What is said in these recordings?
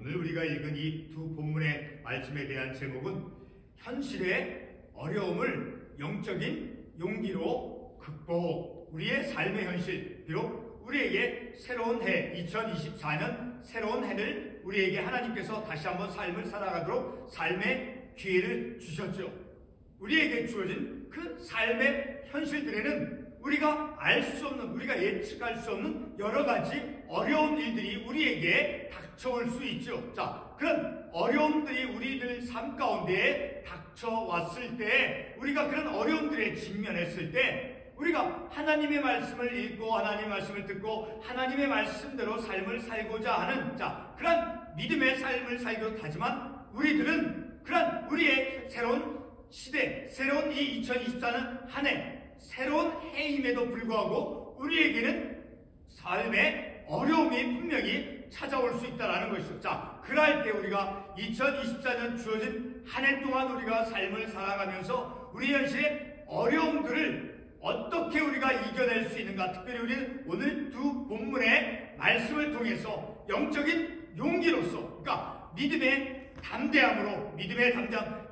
오늘 우리가 읽은 이 두 본문의 말씀에 대한 제목은 현실의 어려움을 영적인 용기로 극복, 우리의 삶의 현실, 비록 우리에게 새로운 해, 2024년 새로운 해를 우리에게 하나님께서 다시 한번 삶을 살아가도록 삶의 기회를 주셨죠. 우리에게 주어진 그 삶의 현실들에는 우리가 알 수 없는, 우리가 예측할 수 없는 여러 가지 어려운 일들이 우리에게 닥쳐올 수 있죠. 자, 그런 어려움들이 우리들 삶 가운데 닥쳐왔을 때, 우리가 그런 어려움들에 직면했을 때, 우리가 하나님의 말씀을 읽고 하나님의 말씀을 듣고 하나님의 말씀대로 삶을 살고자 하는, 자, 그런 믿음의 삶을 살기도 하지만 우리들은 그런 우리의 새로운 시대, 새로운 이 2024년 한 해, 새로운 해임에도 불구하고 우리에게는 삶의 어려움이 분명히 찾아올 수 있다는 것이죠. 자, 그럴 때 우리가 2024년 주어진 한 해 동안 우리가 삶을 살아가면서 우리 현실의 어려움들을 어떻게 우리가 이겨낼 수 있는가? 특별히 우리는 오늘 두 본문의 말씀을 통해서 영적인 용기로서, 그러니까 믿음의 담대함으로,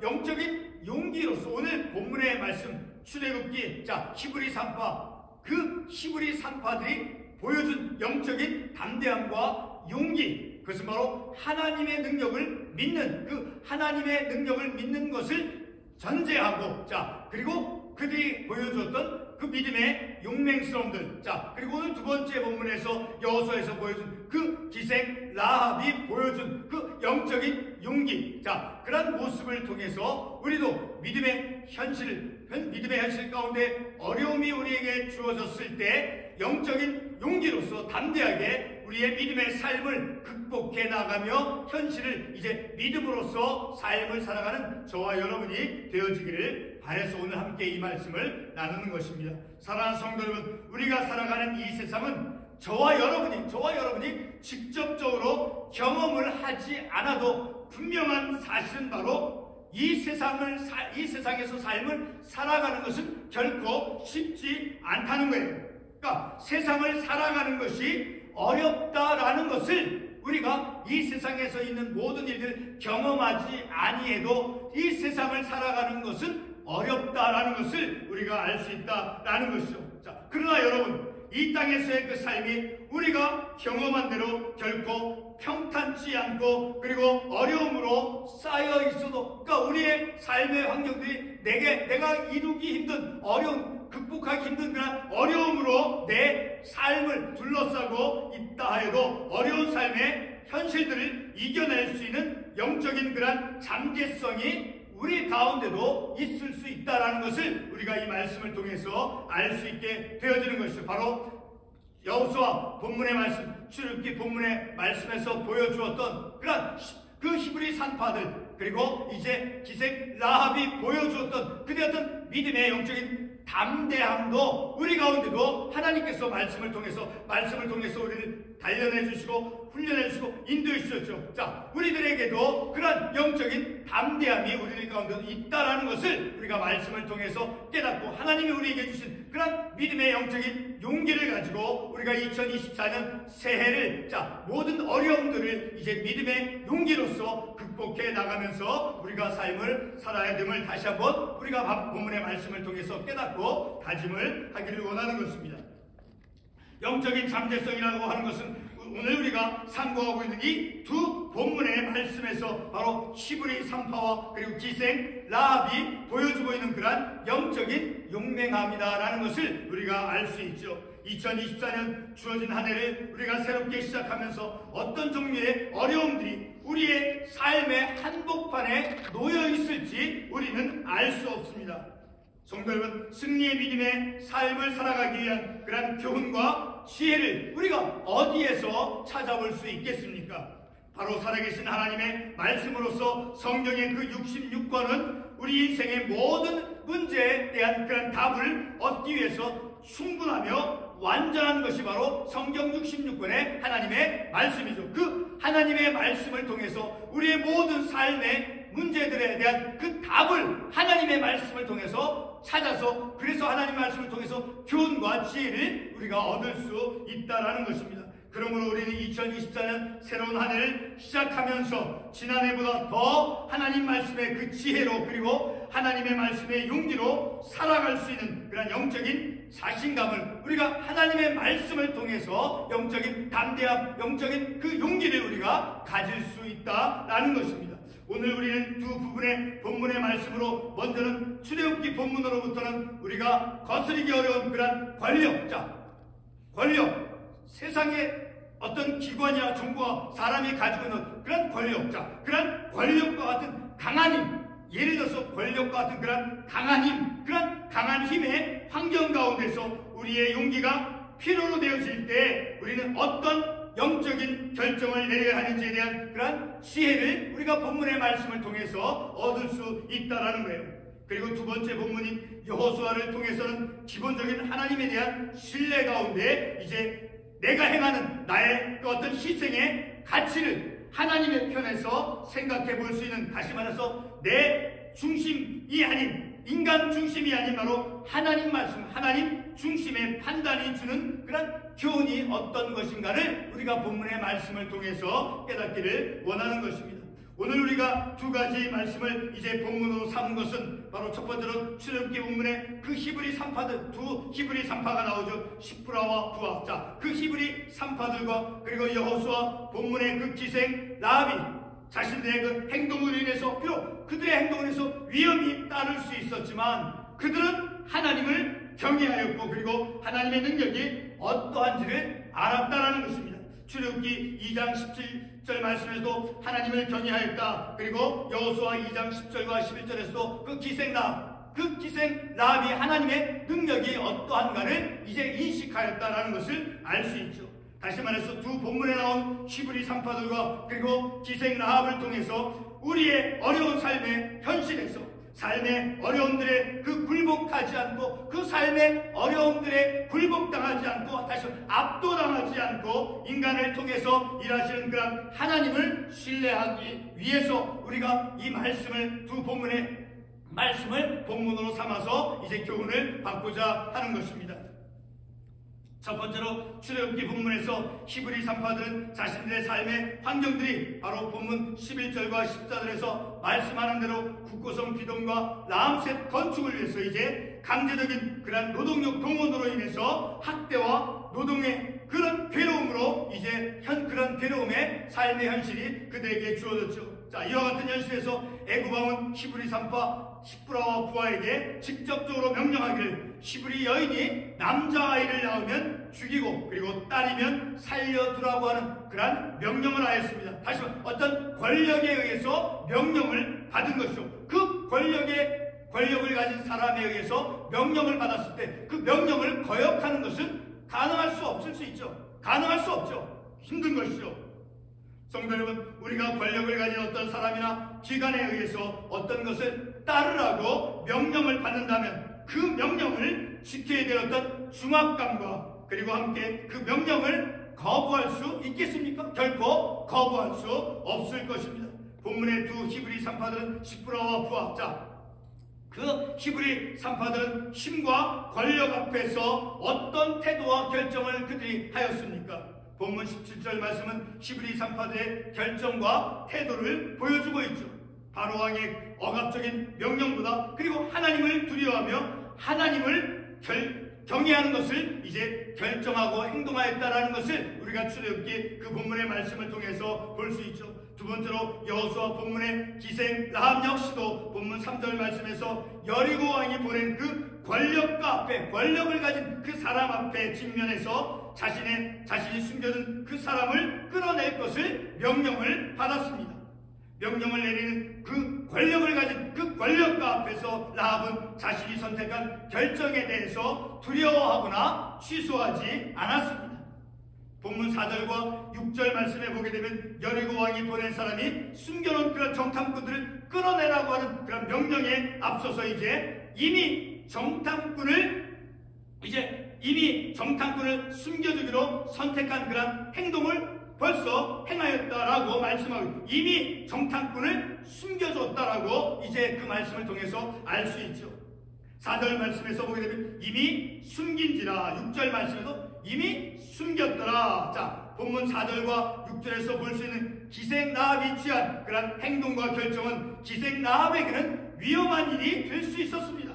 영적인 용기로서 오늘 본문의 말씀 출애굽기, 자, 히브리 산파, 그 히브리 산파들이 보여준 영적인 담대함과 용기, 그것은 바로 하나님의 능력을 믿는, 그 하나님의 능력을 믿는 것을 전제하고, 자, 그리고 그들이 보여주었던 그 믿음의 용맹스러움들, 자, 그리고 오늘 두 번째 본문에서 여호수아에서 보여준 그 기생 라합이 보여준 그 영적인 용기, 자, 그런 모습을 통해서 우리도 믿음의 현실 가운데 어려움이 우리에게 주어졌을 때 영적인 용기로서 담대하게 우리의 믿음의 삶을 극복해 나가며 현실을 이제 믿음으로써 삶을 살아가는 저와 여러분이 되어지기를 바라서 오늘 함께 이 말씀을 나누는 것입니다. 사랑하는 성도 여러분, 우리가 살아가는 이 세상은 저와 여러분이 직접적으로 경험을 하지 않아도 분명한 사실은 바로 이 세상에서 삶을 살아가는 것은 결코 쉽지 않다는 거예요. 그러니까 세상을 살아가는 것이 어렵다라는 것을 우리가 이 세상에서 있는 모든 일들 경험하지 아니해도 이 세상을 살아가는 것은 어렵다라는 것을 우리가 알 수 있다라는 것이죠. 자, 그러나 여러분, 이 땅에서의 그 삶이 우리가 경험한 대로 결코 평탄치 않고 그리고 어려움으로 쌓여 있어도, 그러니까 우리의 삶의 환경들이 내가 이루기 힘든 어려움, 극복하기 힘든 그런 어려움으로 내 삶을 둘러싸고 있다 해도 어려운 삶의 현실들을 이겨낼 수 있는 영적인 그런 잠재성이 우리 가운데도 있을 수 있다는 것을 우리가 이 말씀을 통해서 알 수 있게 되어지는 것이죠. 바로 여호수아 본문의 말씀, 출애굽기 본문의 말씀에서 보여주었던 그런 그 히브리 산파들, 그리고 이제 기생 라합이 보여주었던 그들의 어떤 믿음의 영적인 담대함도 우리 가운데도 하나님께서 말씀을 통해서 우리를 단련해 주시고 훈련해 주시고 인도해 주셨죠. 자, 우리들에게도 그런 영적인 담대함이 우리들 가운데 있다라는 것을 우리가 말씀을 통해서 깨닫고 하나님이 우리에게 주신 그런 믿음의 영적인 용기를 가지고 우리가 2024년 새해를, 자, 모든 어려움들을 이제 믿음의 용기로서 극복해 나가면서 우리가 삶을 살아야 됨을 다시 한번 우리가 본문의 말씀을 통해서 깨닫고 다짐을 하기를 원하는 것입니다. 영적인 잠재성이라고 하는 것은 오늘 우리가 상고하고 있는 이 두 본문의 말씀에서 바로 히브리 산파와 그리고 기생 라합이 보여주고 있는 그러한 영적인 용맹함이다라는 것을 우리가 알 수 있죠. 2024년 주어진 한 해를 우리가 새롭게 시작하면서 어떤 종류의 어려움들이 우리의 삶의 한복판에 놓여 있을지 우리는 알 수 없습니다. 성도 여러분, 승리의 믿음의 삶을 살아가기 위한 그런 교훈과 지혜를 우리가 어디에서 찾아볼 수 있겠습니까? 바로 살아계신 하나님의 말씀으로서 성경의 그 66권은 우리 인생의 모든 문제에 대한 그런 답을 얻기 위해서 충분하며 완전한 것이 바로 성경 66권의 하나님의 말씀이죠. 그 하나님의 말씀을 통해서 우리의 모든 삶의 문제들에 대한 그 답을 하나님의 말씀을 통해서 찾아서, 그래서 하나님의 말씀을 통해서 교훈과 지혜를 우리가 얻을 수 있다라는 것입니다. 그러므로 우리는 2024년 새로운 한 해를 시작하면서 지난해보다 더 하나님 말씀의 그 지혜로 그리고 하나님의 말씀의 용기로 살아갈 수 있는 그런 영적인 자신감을 우리가 하나님의 말씀을 통해서 영적인 담대함, 영적인 그 용기를 우리가 가질 수 있다라는 것입니다. 오늘 우리는 두 부분의 본문의 말씀으로 먼저는 출애굽기 본문으로부터는 우리가 거스르기 어려운 그런 권력, 세상의 어떤 기관이나 정부와 사람이 가지고 있는 그런 권력자, 그런 권력과 같은 강한 힘, 예를 들어서 권력과 같은 그런 강한 힘, 그런 강한 힘의 환경 가운데서 우리의 용기가 필요로 되어질 때 우리는 어떤 영적인 결정을 내려야 하는지에 대한 그런 지혜를 우리가 본문의 말씀을 통해서 얻을 수 있다라는 거예요. 그리고 두 번째 본문인 여호수아를 통해서는 기본적인 하나님에 대한 신뢰 가운데 이제 내가 행하는 나의 그 어떤 희생의 가치를 하나님의 편에서 생각해 볼 수 있는, 다시 말해서 내 중심이 아닌, 인간 중심이 아닌 바로 하나님 말씀, 하나님 중심의 판단이 주는 그런 교훈이 어떤 것인가를 우리가 본문의 말씀을 통해서 깨닫기를 원하는 것입니다. 오늘 우리가 두 가지 말씀을 이제 본문으로 삼은 것은 바로 첫 번째로 출애굽기 본문에 그 히브리 산파들, 두 히브리 산파가 나오죠. 시프라와 부하. 자, 그 히브리 산파들과 그리고 여호수아 본문의 그 기생 라합이 자신들의 그 행동으로 인해서, 비록 그들의 행동으로 인해서 위험이 따를 수 있었지만 그들은 하나님을 경외하였고 그리고 하나님의 능력이 어떠한지를 알았다라는 것입니다. 출애굽기 2장 17절 말씀에서도 하나님을 경외하였다. 그리고 여호수아 2장 10절과 11절에서도 그 기생 라합이 하나님의 능력이 어떠한가를 이제 인식하였다라는 것을 알 수 있죠. 다시 말해서 두 본문에 나온 히브리 산파들과 그리고 기생 라합을 통해서 우리의 어려운 삶의 현실에서 삶의 어려움들에 그 굴복하지 않고, 그 삶의 어려움들에 굴복당하지 않고, 다시 압도당하지 않고 인간을 통해서 일하시는 그런 하나님을 신뢰하기 위해서 우리가 이 말씀을, 두 본문의 말씀을 본문으로 삼아서 이제 교훈을 받고자 하는 것입니다. 첫 번째로 출애굽기 본문에서 히브리 산파들은 자신들의 삶의 환경들이 바로 본문 11절과 14절에서 말씀하는 대로 국고성 비동과 라암셋 건축을 위해서 이제 강제적인 그런 노동력 동원으로 인해서 학대와 노동의 그런 괴로움으로 이제 그런 괴로움의 삶의 현실이 그들에게 주어졌죠. 자, 이와 같은 현실에서 애굽왕은 히브리 산파 시프라와 부하에게 직접적으로 명령하기를 히브리 여인이 남자아이를 낳으면 죽이고 그리고 딸이면 살려두라고 하는 그러한 명령을 하였습니다. 다시 말해 어떤 권력에 의해서 명령을 받은 것이죠. 그 권력을 가진 사람에 의해서 명령을 받았을 때 그 명령을 거역하는 것은 가능할 수 없을 수 있죠. 가능할 수 없죠. 힘든 것이죠. 성도 여러분, 우리가 권력을 가진 어떤 사람이나 기관에 의해서 어떤 것을 따르라고 명령을 받는다면 그 명령을 지켜야 될 어떤 중압감과 그리고 함께 그 명령을 거부할 수 있겠습니까? 결코 거부할 수 없을 것입니다. 본문의 두 히브리 산파들은 시프라와 부하. 자, 그 히브리 산파들은 힘과 권력 앞에서 어떤 태도와 결정을 그들이 하였습니까? 본문 17절 말씀은 히브리 산파들의 결정과 태도를 보여주고 있죠. 바로 왕의 억압적인 명령보다 그리고 하나님을 두려워하며 하나님을 경외하는 것을 이제 결정하고 행동하였다라는 것을 우리가 출애굽기 그 본문의 말씀을 통해서 볼 수 있죠. 두 번째로 여호수아 본문의 기생 라합 역시도 본문 3절 말씀에서 여리고 왕이 보낸 그 권력가 앞에, 권력을 가진 그 사람 앞에 직면해서 자신이 숨겨둔 그 사람을 끌어낼 것을 명령을 받았습니다. 명령을 내리는 그 권력을 가진 그 권력가 앞에서 라합은 자신이 선택한 결정에 대해서 두려워하거나 취소하지 않았습니다. 본문 4절과 6절 말씀에 보게 되면 여리고 왕이 보낸 사람이 숨겨놓은 그런 정탐꾼들을 끌어내라고 하는 그런 명령에 앞서서 이미 정탐꾼을 숨겨주기로 선택한 그런 행동을 벌써 행하였다라고 말씀하고, 이미 정탐꾼을 숨겨줬다라고 이제 그 말씀을 통해서 알 수 있죠. 4절 말씀에서 보게 되면 이미 숨긴지라, 6절 말씀에도 이미 숨겼더라. 자, 자, 본문 4절과 6절에서 볼 수 있는 기생 라합이 취한 그런 행동과 결정은 기생 라합에게는 위험한 일이 될 수 있었습니다.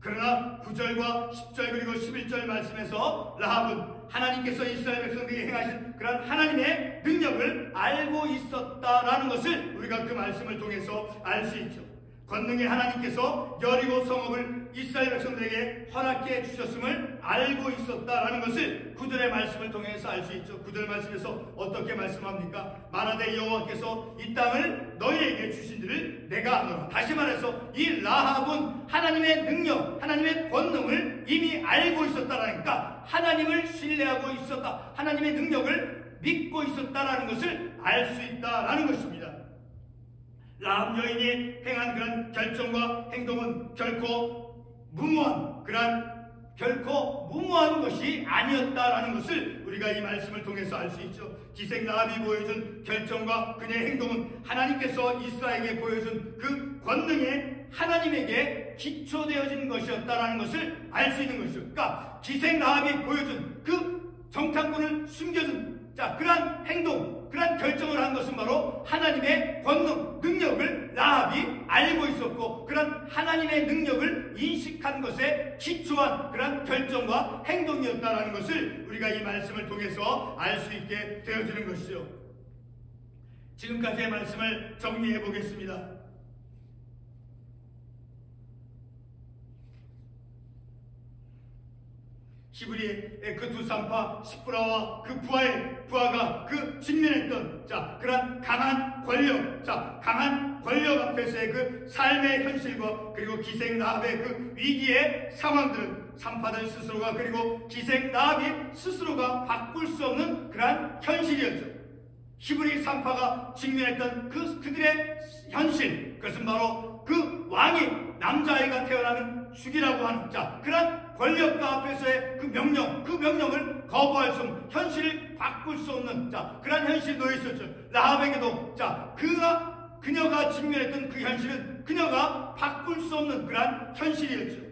그러나 9절과 10절 그리고 11절 말씀에서 라합은 하나님께서 이스라엘 백성들에게 행하신 그런 하나님의 능력을 알고 있었다라는 것을 우리가 그 말씀을 통해서 알 수 있죠. 권능의 하나님께서 여리고 성읍을 이스라엘 백성들에게 허락해 주셨음을 알고 있었다라는 것을 9절의 말씀을 통해서 알 수 있죠. 9절 말씀에서 어떻게 말씀합니까? 말하되 여호와께서 이 땅을 너희에게 주신 줄을 내가 아노라. 다시 말해서 이 라합은 하나님의 능력, 하나님의 권능을 이미 알고 있었다라니까 하나님을 신뢰하고 있었다, 하나님의 능력을 믿고 있었다라는 것을 알 수 있다라는 것입니다. 라합 여인이 행한 그런 결정과 행동은 결코 무모한 것이 아니었다라는 것을 우리가 이 말씀을 통해서 알 수 있죠. 기생 라합이 보여준 결정과 그녀의 행동은 하나님께서 이스라엘에게 보여준 그 권능에 하나님에게 기초되어진 것이었다라는 것을 알 수 있는 것이죠. 그러니까 기생 라합이 보여준 그 정탐꾼을 숨겨준 그러한 행동, 그러한 결정을 한 것은 바로 하나님의 권능, 능력을 라합이 알고 있었고 그런 하나님의 능력을 인식한 것에 기초한 그런 결정과 행동이었다라는 것을 우리가 이 말씀을 통해서 알 수 있게 되어지는 것이죠. 지금까지의 말씀을 정리해 보겠습니다. 히브리의 그 두 산파 십부라와 그 부하가 그 직면했던 그런 강한 권력 앞에서의 그 삶의 현실과 그리고 기생 라합의 그 위기의 상황들은 산파들 스스로가 그리고 기생 라합이 스스로가 바꿀 수 없는 그러한 현실이었죠. 히브리 산파가 직면했던 그들의 현실, 그것은 바로 그 왕이 남자아이가 태어나면 죽이라고 하는 그런 권력가 앞에서의 그 명령을 거부할 수 없는, 현실을 바꿀 수 없는 그런 현실이 놓여 있었죠. 라합에게도 그녀가 직면했던 그 현실은 그녀가 바꿀 수 없는 그런 현실이었죠.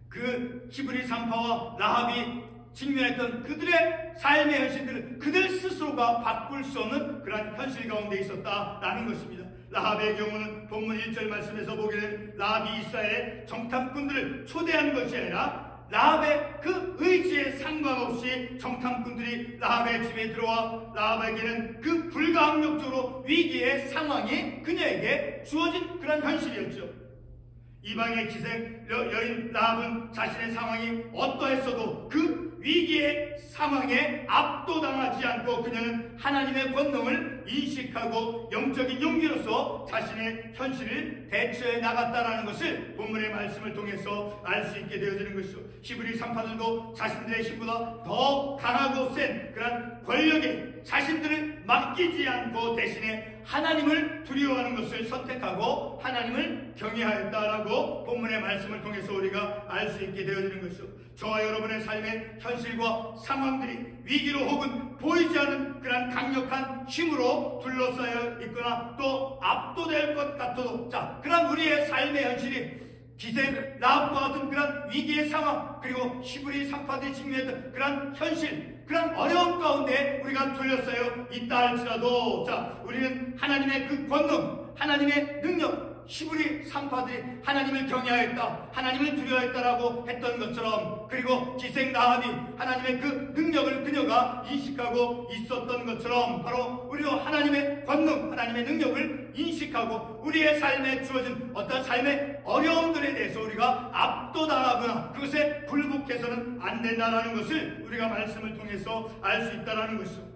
그 히브리 산파와 라합이 직면했던 그들의 삶의 현실들은 그들 스스로가 바꿀 수 없는 그런 현실 가운데 있었다라는 것입니다. 라합의 경우는 본문 1절 말씀에서 보게 된 라합이 이스라엘의 정탐꾼들을 초대한 것이 아니라 라합의 그 의지에 상관없이 정탐꾼들이 라합의 집에 들어와 라합에게는 그 불가항력적으로 위기의 상황이 그녀에게 주어진 그런 현실이었죠. 이방의 기생 여인 라합은 자신의 상황이 어떠했어도 그 위기의 상황에 압도당하지 않고 그녀는 하나님의 권능을 인식하고 영적인 용기로서 자신의 현실을 대처해 나갔다라는 것을 본문의 말씀을 통해서 알 수 있게 되어지는 것이죠. 히브리 산파들도 자신들의 힘보다 더 강하고 센 그런 권력에 자신들을 맡기지 않고 대신에 하나님을 두려워하는 것을 선택하고 하나님을 경외하였다라고 본문의 말씀을 통해서 우리가 알 수 있게 되어지는 것이죠. 저와 여러분의 삶의 현실과 상황들이 위기로 혹은 보이지 않는 그런 강력한 힘으로 둘러싸여 있거나 또 압도될 것 같아도 그런 우리의 삶의 현실이 기생 라합과 같은 그런 위기의 상황 그리고 히브리 산파들이 직면했던 그런 현실, 그런 어려움 가운데 우리가 둘러싸여 있다 할지라도 우리는 하나님의 그 권능, 하나님의 능력, 히브리 산파들이 하나님을 경외하였다, 하나님을 두려워했다라고 했던 것처럼 그리고 기생 라합이 하나님의 그 능력을 그녀가 인식하고 있었던 것처럼 바로 우리도 하나님의 권능, 하나님의 능력을 인식하고 우리의 삶에 주어진 어떤 삶의 어려움들에 대해서 우리가 압도당하거나 그것에 굴복해서는 안 된다는 것을 우리가 말씀을 통해서 알 수 있다는 것이죠.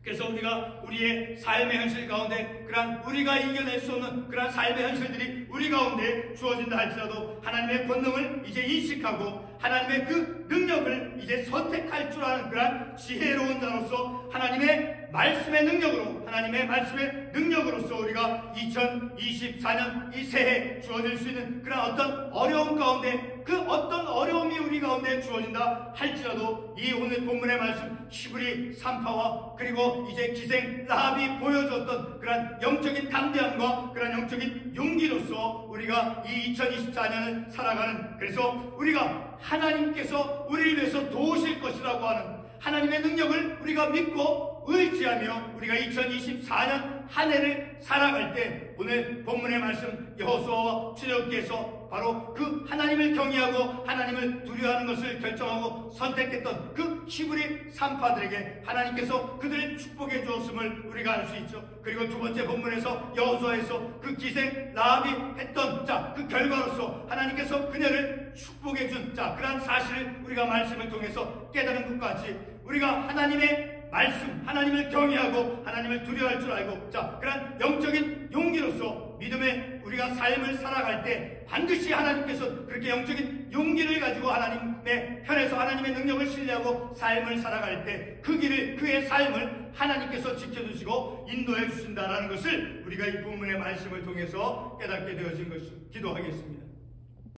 그래서 우리가 우리의 삶의 현실 가운데 그러한 우리가 이겨낼 수 없는 그러한 삶의 현실들이 우리 가운데 주어진다 할지라도 하나님의 권능을 이제 인식하고 하나님의 그 능력을 이제 선택할 줄 아는 그러한 지혜로운 자로서 하나님의 말씀의 능력으로, 하나님의 말씀의 능력으로서 우리가 2024년 이 새해 주어질 수 있는 그런 어떤 어려움 가운데, 그 어떤 어려움이 우리 가운데 주어진다 할지라도 이 오늘 본문의 말씀 히브리 산파와 그리고 이제 기생 라합이 보여줬던 그런 영적인 담대함과 그런 영적인 용기로서 우리가 이 2024년을 살아가는, 그래서 우리가 하나님께서 우리를 위해서 도우실 것이라고 하는 하나님의 능력을 우리가 믿고 의지하며 우리가 2024년 한 해를 살아갈 때 오늘 본문의 말씀 여호수아와 출애굽기에서 바로 그 하나님을 경외하고 하나님을 두려워하는 것을 결정하고 선택했던 그 히브리 산파들에게 하나님께서 그들을 축복해 주었음을 우리가 알 수 있죠. 그리고 두 번째 본문에서 여호수아에서 그 기생 라합이 했던 그 결과로서 하나님께서 그녀를 축복해 준 그러한 사실을 우리가 말씀을 통해서 깨달은 것 같이 우리가 하나님의 말씀, 하나님을 경외하고 하나님을 두려워할 줄 알고 그런 영적인 용기로서 믿음의 우리가 삶을 살아갈 때 반드시 하나님께서 그렇게 영적인 용기를 가지고 하나님의 편에서 하나님의 능력을 신뢰하고 삶을 살아갈 때 그 길을, 그의 삶을 하나님께서 지켜주시고 인도해 주신다라는 것을 우리가 이 본문의 말씀을 통해서 깨닫게 되어진 것을 기도하겠습니다.